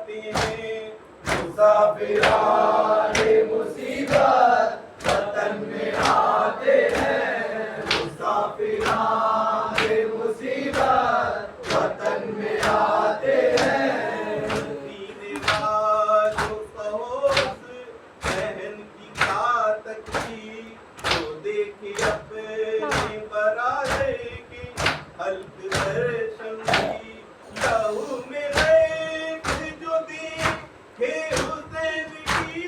आते हैं। मुसाफिराने मुसीबत वतन में आते हैं। मुसाफिराने मुसीबत वतन में आते हैं। दीने वालों सहोस बहन की घातक थी, तो देखे अपने बरादर की हल्क दर्शन की। लहू में रेत जो देखे हुसैन की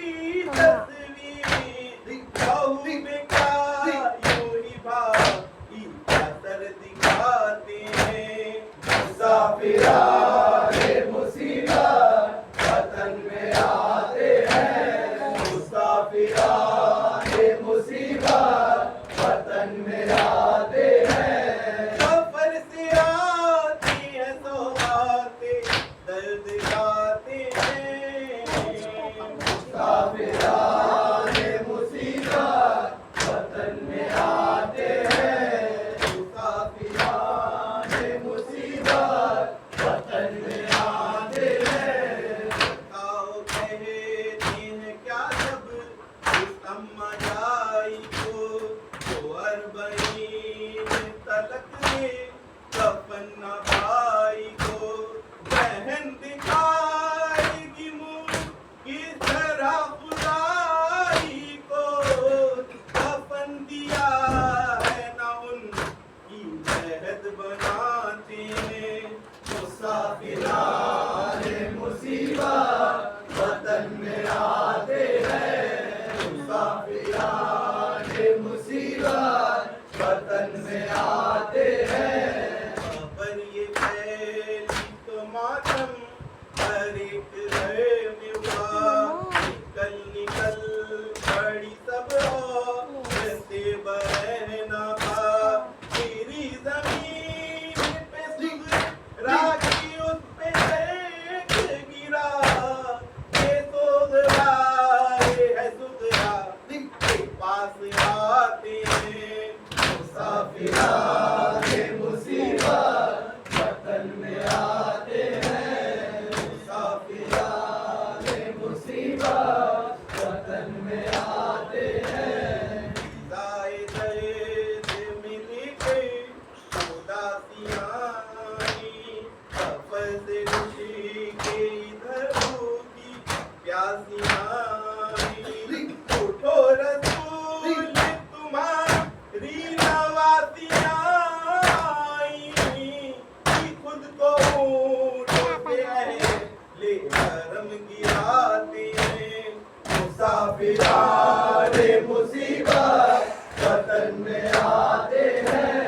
तस्वीर, लहू में क्या यूं ही भाई असर दिखाते हैं। मुसाफिराने मुसीबत वतन में आते हैं। मुसाफिराने मुसीबत वतन में आते हैं। सफर से आती है सौगातें, दर्द गाते हैं। मुसाफिराने मुसीबत वतन में आते हैं। मुसाफिराने मुसीबत वतन में आते हैं। बताओ कहते हैं क्या सब उस अम्मा जाई को, जो अरबईन तलक ने कफन न भाई को। बहन दिखाएगी मुँह किस तरह खुदाई को, कफन दिया है न उनकी शहद बनाते हैं। मुसाफिराने मुसीबत वतन में आते हैं। मुसाफिराने मुसीबत वतन में आते हैं। खबर ये फैली तो मातम हर एक घर में हुआ। निकल निकल पड़ी सब जैसे बहना था। तेरी जमीन पे सुगरा की उस पे एक गिरा। ये सोगरा है सुगरा के पास आते हैं। मुसाफिराने मुसीबत वतन में आते हैं। मुसाफिराने मुसीबत वतन में आते हैं। जाए दर्द मिले के उदासियाँ आई, सफर से खुशी के इधर होगी प्यासियाँ आई। उठो रसूल तुम्हारी नवासियाँ आई, कि खुद को ऊँटों पे ले करम गिराते हैं। मुसाफिराने मुसीबत वतन में आते हैं।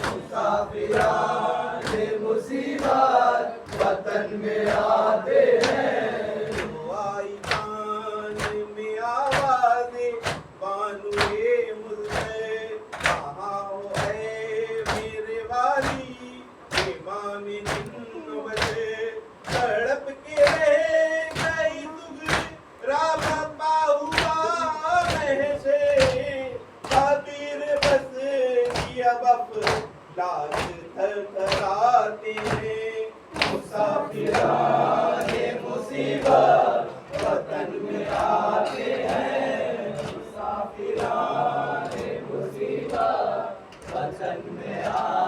मुसाफिराने मुसीबत वतन में आते हैं। आई कान में आवाज़ें बानुए मुझसे, कहाँ हो है मेरे वाली इमाम बचे। तड़प के गई सुगरा बपा हुआ महशे, खातिर बस किया बप लाज थरथराते हैं। मुसाफिराने मुसीबत वतन में आते हैं। मुसाफिराने मुसीबत वतन में आते हैं।